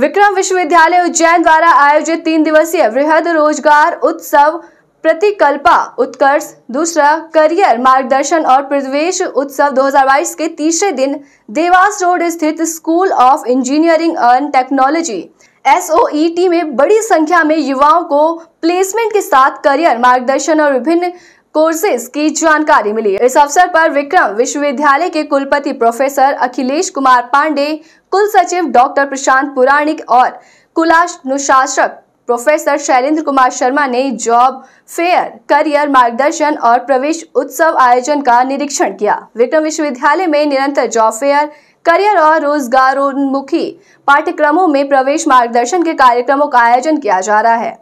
विक्रम विश्वविद्यालय उज्जैन द्वारा आयोजित 3 दिवसीय वृहद रोजगार उत्सव प्रतिकल्पा उत्कर्ष दूसरा करियर मार्गदर्शन और प्रवेश उत्सव 2022 के तीसरे दिन देवास रोड स्थित school of engineering and technology SOET में बड़ी संख्या में युवाओं को प्लेसमेंट के साथ करियर मार्गदर्शन और विभिन्न कोर्सेज की जानकारी मिली। इस अवसर पर विक्रम विश्वविद्यालय के कुलपति प्रोफेसर अखिलेश कुमार पांडे, कुल सचिव डॉक्टर प्रशांत पुराणिक और कुलानुशासक प्रोफेसर शैलेंद्र कुमार शर्मा ने जॉब फेयर, करियर मार्गदर्शन और प्रवेश उत्सव आयोजन का निरीक्षण किया। विक्रम विश्वविद्यालय में निरंतर जॉब फेयर, करियर और रोजगारोन्मुखी पाठ्यक्रमों में प्रवेश मार्गदर्शन के कार्यक्रमों का आयोजन किया जा रहा है।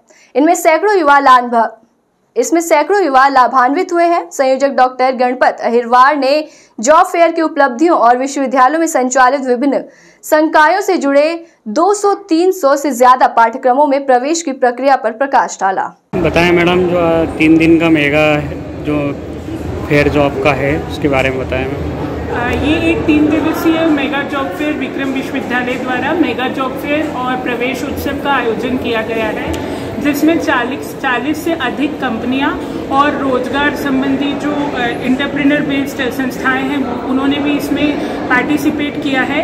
इसमें सैकड़ों युवा लाभान्वित हुए हैं। संयोजक डॉक्टर गणपत अहिरवार ने जॉब फेयर की उपलब्धियों और विश्वविद्यालयों में संचालित विभिन्न संकायों से जुड़े 200-300 से ज्यादा पाठ्यक्रमों में प्रवेश की प्रक्रिया पर प्रकाश डाला। बताएं मैडम, जो 3 दिन का मेगा जो फेयर जॉब का है उसके बारे में बताएं मैम। ये एक 3 दिवसीय मेगा जॉब फेयर विक्रम विश्वविद्यालय द्वारा मेगा जॉब फेयर और प्रवेश उत्सव का आयोजन किया गया है, जिसमें 40 से अधिक कंपनियां और रोजगार संबंधी जो एंटरप्रेन्योर बेस्ड संस्थाएं हैं उन्होंने भी इसमें पार्टिसिपेट किया है।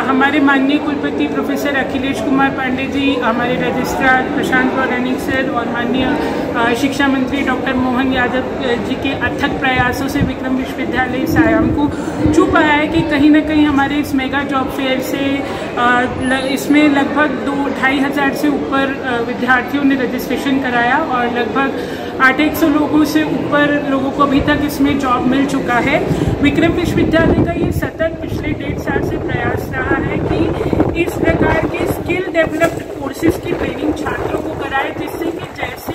हमारे माननीय कुलपति प्रोफेसर अखिलेश कुमार पांडे जी, हमारे रजिस्ट्रार प्रशांत पुराणिक सर और माननीय शिक्षा मंत्री डॉक्टर मोहन यादव जी के अथक प्रयासों से विक्रम विश्वविद्यालय इस आयाम को छू पाया है कि कहीं ना कहीं हमारे इस मेगा जॉब फेयर से इसमें लगभग 2-2.5 हज़ार से ऊपर विद्यार्थियों ने रजिस्ट्रेशन कराया और लगभग 800 लोगों से ऊपर लोगों को अभी तक इसमें जॉब मिल चुका है। विक्रम विश्वविद्यालय का ये सतत पिछले 1.5 साल से प्रयास रहा है कि इस प्रकार के स्किल डेवलप्ड कोर्सेज की ट्रेनिंग छात्रों को कराए, जिससे कि जैसे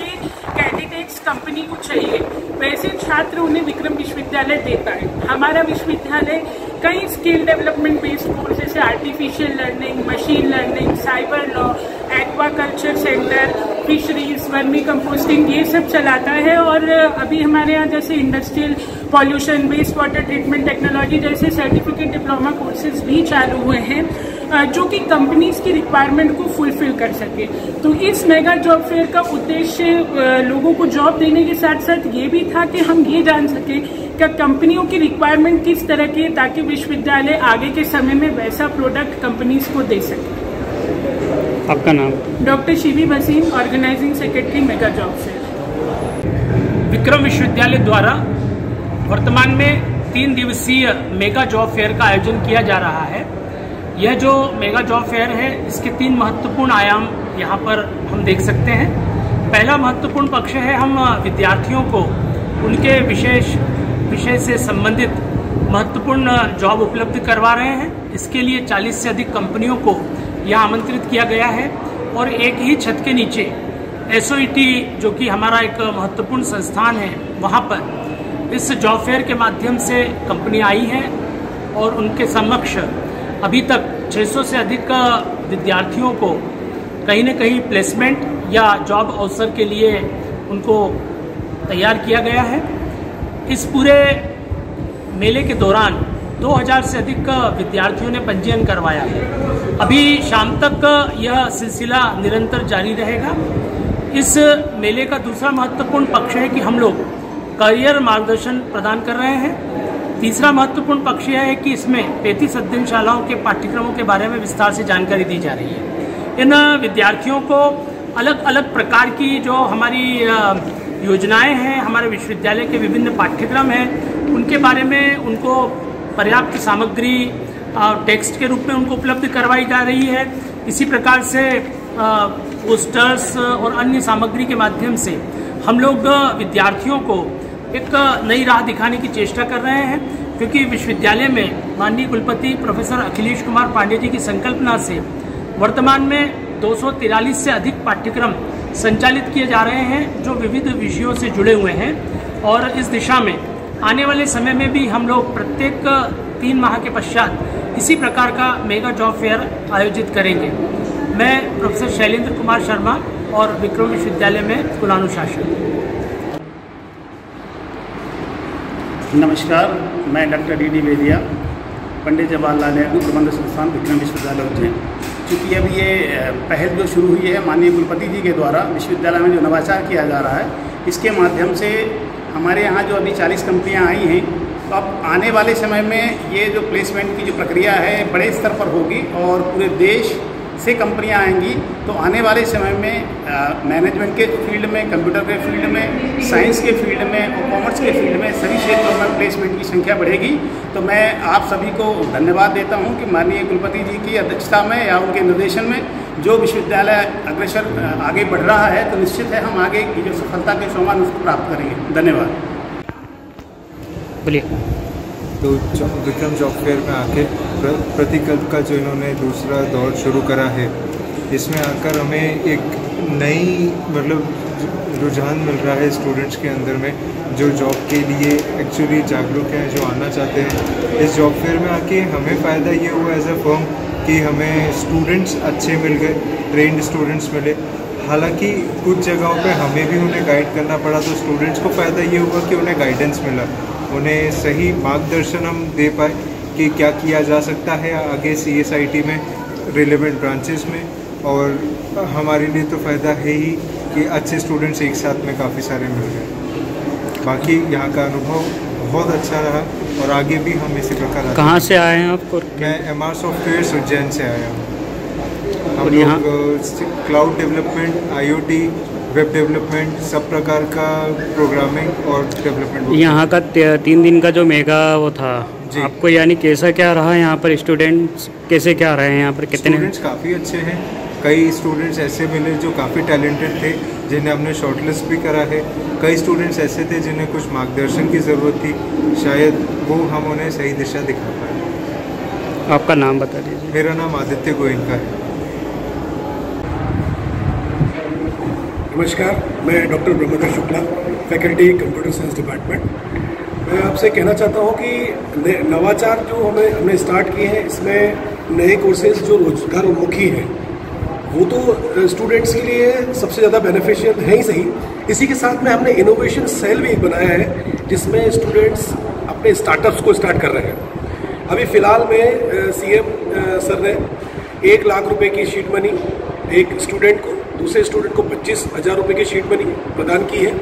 कैंडिडेट्स कंपनी को चाहिए वैसे छात्र उन्हें विक्रम विश्वविद्यालय देता है। हमारा विश्वविद्यालय कई स्किल डेवलपमेंट बेस्ड कोर्स जैसे artificial learning, machine learning, cyber law, aquaculture centre, fisheries, vermicomposting ये सब चलाता है। और अभी हमारे यहाँ जैसे industrial pollution, waste water treatment technology जैसे सर्टिफिकेट डिप्लोमा कोर्सेज भी चालू हुए हैं, जो कि कंपनीज की रिक्वायरमेंट को फुलफिल कर सके। तो इस मेगा जॉब फेयर का उद्देश्य लोगों को जॉब देने के साथ साथ ये भी था कि हम ये जान सके कि कंपनियों की रिक्वायरमेंट किस तरह की है, ताकि विश्वविद्यालय आगे के समय में वैसा प्रोडक्ट कंपनीज को दे सके। आपका नाम? Doctor Shivi Bhasin, organising secretary mega job fair. Vikram विश्वविद्यालय द्वारा वर्तमान में 3 दिवसीय मेगा जॉब फेयर का आयोजन किया जा रहा है। यह जो मेगा जॉब फेयर है इसके 3 महत्वपूर्ण आयाम यहाँ पर हम देख सकते हैं। पहला महत्वपूर्ण पक्ष है, हम विद्यार्थियों को उनके विषय से संबंधित महत्वपूर्ण जॉब उपलब्ध करवा रहे हैं। इसके लिए 40 से अधिक कंपनियों को यहाँ आमंत्रित किया गया है और एक ही छत के नीचे SOET जो कि हमारा एक महत्वपूर्ण संस्थान है, वहाँ पर इस जॉब फेयर के माध्यम से कंपनियाँ आई हैं और उनके समक्ष अभी तक 600 से अधिक विद्यार्थियों को कहीं न कहीं प्लेसमेंट या जॉब अवसर के लिए उनको तैयार किया गया है। इस पूरे मेले के दौरान 2000 से अधिक विद्यार्थियों ने पंजीयन करवाया है। अभी शाम तक यह सिलसिला निरंतर जारी रहेगा। इस मेले का दूसरा महत्वपूर्ण पक्ष है कि हम लोग करियर मार्गदर्शन प्रदान कर रहे हैं। तीसरा महत्वपूर्ण पक्ष यह है कि इसमें 33 अध्ययनशालाओं के पाठ्यक्रमों के बारे में विस्तार से जानकारी दी जा रही है। इन विद्यार्थियों को अलग अलग प्रकार की जो हमारी योजनाएं हैं, हमारे विश्वविद्यालय के विभिन्न पाठ्यक्रम हैं, उनके बारे में उनको पर्याप्त सामग्री टेक्स्ट के रूप में उनको उपलब्ध करवाई जा रही है। इसी प्रकार से पोस्टर्स और अन्य सामग्री के माध्यम से हम लोग विद्यार्थियों को एक नई राह दिखाने की चेष्टा कर रहे हैं, क्योंकि विश्वविद्यालय में माननीय कुलपति प्रोफेसर अखिलेश कुमार पांडे जी की संकल्पना से वर्तमान में 243 से अधिक पाठ्यक्रम संचालित किए जा रहे हैं जो विविध विषयों से जुड़े हुए हैं। और इस दिशा में आने वाले समय में भी हम लोग प्रत्येक 3 माह के पश्चात इसी प्रकार का मेगा जॉब फेयर आयोजित करेंगे। मैं प्रोफेसर शैलेंद्र कुमार शर्मा और विक्रम विश्वविद्यालय में कुलानुशासन। नमस्कार, मैं डॉक्टर D.D. वेदिया, पंडित जवाहरलाल नेहरू प्रबंध संस्थान विक्रम विश्वविद्यालय उज्जैन। चूँकि अभी ये पहल जो शुरू हुई है माननीय कुलपति जी के द्वारा विश्वविद्यालय में जो नवाचार किया जा रहा है, इसके माध्यम से हमारे यहाँ जो अभी 40 कंपनियाँ आई हैं, तो अब आने वाले समय में ये जो प्लेसमेंट की जो प्रक्रिया है बड़े स्तर पर होगी और पूरे देश से कंपनियां आएंगी। तो आने वाले समय में मैनेजमेंट के फील्ड में, कंप्यूटर के फील्ड में, साइंस के फील्ड में और कॉमर्स के फील्ड में सभी क्षेत्रों में प्लेसमेंट की संख्या बढ़ेगी। तो मैं आप सभी को धन्यवाद देता हूं कि माननीय कुलपति जी की अध्यक्षता में या उनके निर्देशन में जो विश्वविद्यालय अग्रसर आगे बढ़ रहा है, तो निश्चित है हम आगे की जो सफलता के सोपान उसको प्राप्त करेंगे। धन्यवाद। बोलिए। तो विक्रम जॉब फेयर में आके प्रतिकल्प का जो इन्होंने दूसरा दौर शुरू करा है, इसमें आकर हमें एक नई रुझान मिल रहा है स्टूडेंट्स के अंदर में, जो जॉब के लिए एक्चुअली जागरूक हैं, जो आना चाहते हैं। इस जॉब फेयर में आके हमें फ़ायदा ये हुआ एज ए फर्म कि हमें स्टूडेंट्स अच्छे मिल गए, ट्रेंड स्टूडेंट्स मिले। हालांकि कुछ जगहों पे हमें भी उन्हें गाइड करना पड़ा, तो स्टूडेंट्स को फ़ायदा ये हुआ कि उन्हें गाइडेंस मिला, उन्हें सही मार्गदर्शन हम दे पाए कि क्या किया जा सकता है आगे CSIT में, रिलेवेंट ब्रांचेस में। और हमारे लिए तो फ़ायदा है ही कि अच्छे स्टूडेंट्स एक साथ में काफ़ी सारे मिल गए। बाकी यहाँ का अनुभव बहुत अच्छा रहा और आगे भी हम इसी प्रकार। कहाँ से आए हैं आप? मैं MR सॉफ्टवेयर उज्जैन से आया हूँ। हम लोग cloud development, IoT, web development, सब प्रकार का प्रोग्रामिंग और डेवलपमेंट। यहाँ का 3 दिन का जो मेगा वो था आपको, यानी कैसा क्या रहा यहाँ पर? स्टूडेंट्स कैसे क्या रहे हैं यहाँ पर? कितने स्टूडेंट्स? काफ़ी अच्छे हैं। कई स्टूडेंट्स ऐसे मिले जो काफ़ी टैलेंटेड थे, जिन्हें हमने शॉर्टलिस्ट भी करा है। कई स्टूडेंट्स ऐसे थे जिन्हें कुछ मार्गदर्शन की ज़रूरत थी, शायद वो हम उन्हें सही दिशा दिखा पाए। आपका नाम बता दीजिए। मेरा नाम आदित्य गोयनका है। नमस्कार, मैं doctor Brahmadatt Shukla, faculty computer science department. मैं आपसे कहना चाहता हूँ कि नवाचार जो हमने स्टार्ट किए हैं, इसमें नए कोर्सेज जो रोजगार उन्मुखी हैं, वो तो स्टूडेंट्स के लिए सबसे ज़्यादा बेनिफिशियल है ही सही। इसी के साथ में हमने इनोवेशन सेल भी एक बनाया है, जिसमें स्टूडेंट्स अपने स्टार्टअप्स को स्टार्ट कर रहे हैं। अभी फ़िलहाल में CM सर ने 1 लाख रुपए की शीट मनी एक स्टूडेंट को, दूसरे स्टूडेंट को 25,000 रुपये की शीट मनी प्रदान की है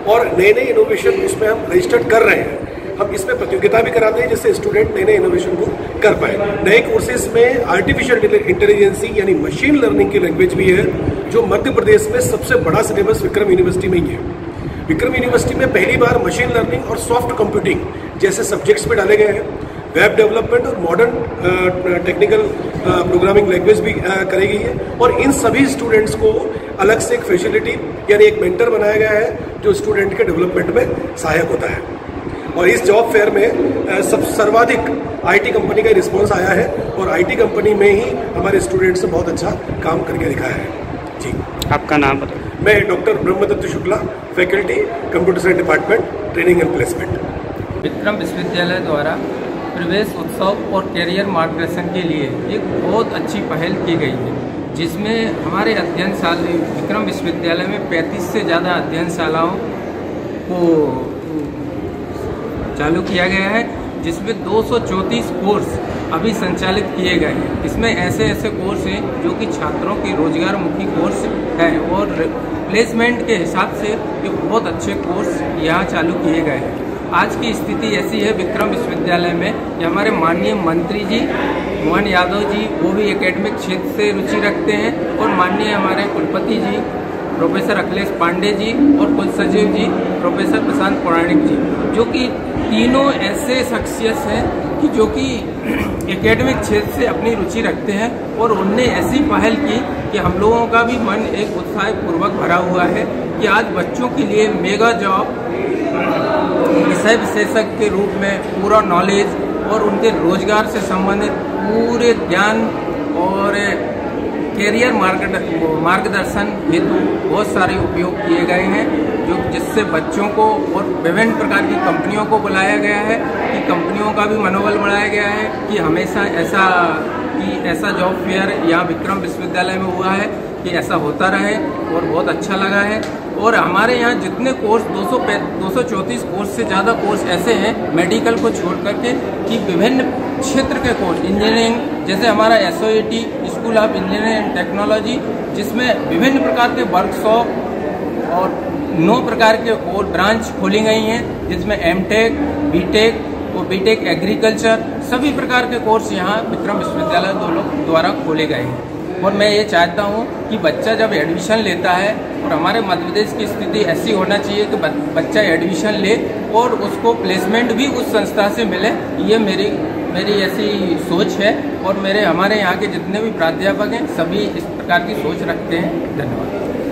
और नए नए इनोवेशन उसमें हम रजिस्टर्ड कर रहे हैं। हम इसमें प्रतियोगिता भी कराते हैं जिससे स्टूडेंट नए नए इनोवेशन को कर पाए। नए कोर्सेज में आर्टिफिशियल इंटेलिजेंसी यानी मशीन लर्निंग की लैंग्वेज भी है, जो मध्य प्रदेश में सबसे बड़ा सिलेबस विक्रम यूनिवर्सिटी में ही है। विक्रम यूनिवर्सिटी में पहली बार मशीन लर्निंग और सॉफ्ट कंप्यूटिंग जैसे सब्जेक्ट्स पे डाले गए हैं। वेब डेवलपमेंट और मॉडर्न टेक्निकल प्रोग्रामिंग लैंग्वेज भी करेगी है और इन सभी स्टूडेंट्स को अलग से एक फैसिलिटी यानी एक मेंटर बनाया गया है, जो स्टूडेंट के डेवलपमेंट में सहायक होता है। और इस जॉब फेयर में सर्वाधिक IT कंपनी का रिस्पॉन्स आया है और IT कंपनी में ही हमारे स्टूडेंट्स ने बहुत अच्छा काम करके दिखाया है। जी, आपका नाम बताइए। मैं doctor Brahmadatt Shukla, faculty computer science department, training and placement. Vikram विश्वविद्यालय द्वारा प्रवेश उत्सव और कैरियर मार्गदर्शन के लिए एक बहुत अच्छी पहल की गई है, जिसमें हमारे अध्ययनशाला विक्रम विश्वविद्यालय में 35 से ज़्यादा अध्ययनशालाओं को चालू किया गया है, जिसमें 234 कोर्स अभी संचालित किए गए हैं। इसमें ऐसे ऐसे कोर्स हैं जो कि छात्रों के रोजगारमुखी कोर्स हैं और प्लेसमेंट के हिसाब से ये बहुत अच्छे कोर्स यहाँ चालू किए गए हैं। आज की स्थिति ऐसी है विक्रम विश्वविद्यालय में कि हमारे माननीय मंत्री जी मोहन यादव जी, वो भी एकेडमिक क्षेत्र से रुचि रखते हैं और माननीय हमारे कुलपति जी प्रोफेसर अखिलेश पांडे जी और कुलसचिव जी प्रोफेसर प्रशांत पौराणिक जी, जो कि तीनों ऐसे शख्सियत हैं कि जो कि एकेडमिक क्षेत्र से अपनी रुचि रखते हैं और उनने ऐसी पहल की कि हम लोगों का भी मन एक उत्साहपूर्वक भरा हुआ है कि आज बच्चों के लिए मेगा जॉब विषय विशेषज्ञ के रूप में पूरा नॉलेज और उनके रोजगार से संबंधित पूरे ज्ञान और कैरियर मार्गदर्शन हेतु बहुत सारे उपयोग किए गए हैं, जो जिससे बच्चों को और विभिन्न प्रकार की कंपनियों को बुलाया गया है कि कंपनियों का भी मनोबल बढ़ाया गया है कि हमेशा ऐसा जॉब फेयर यहाँ विक्रम विश्वविद्यालय में हुआ है कि ऐसा होता रहे और बहुत अच्छा लगा है। और हमारे यहाँ जितने कोर्स 234 कोर्स से ज़्यादा कोर्स ऐसे हैं मेडिकल को छोड़ करके कि विभिन्न क्षेत्र के कोर्स, इंजीनियरिंग जैसे हमारा SOET school of engineering and technology, जिसमें विभिन्न प्रकार के वर्कशॉप और 9 प्रकार के और ब्रांच खोली गई हैं, जिसमें MTech, BTech और BTech एग्रीकल्चर सभी प्रकार के कोर्स यहाँ विक्रम विश्वविद्यालय द्वारा खोले गए हैं। और मैं ये चाहता हूँ कि बच्चा जब एडमिशन लेता है, और हमारे मध्य प्रदेश की स्थिति ऐसी होना चाहिए कि बच्चा एडमिशन ले और उसको प्लेसमेंट भी उस संस्था से मिले, ये मेरी ऐसी सोच है। और हमारे यहाँ के जितने भी प्राध्यापक हैं सभी इस प्रकार की सोच रखते हैं। धन्यवाद।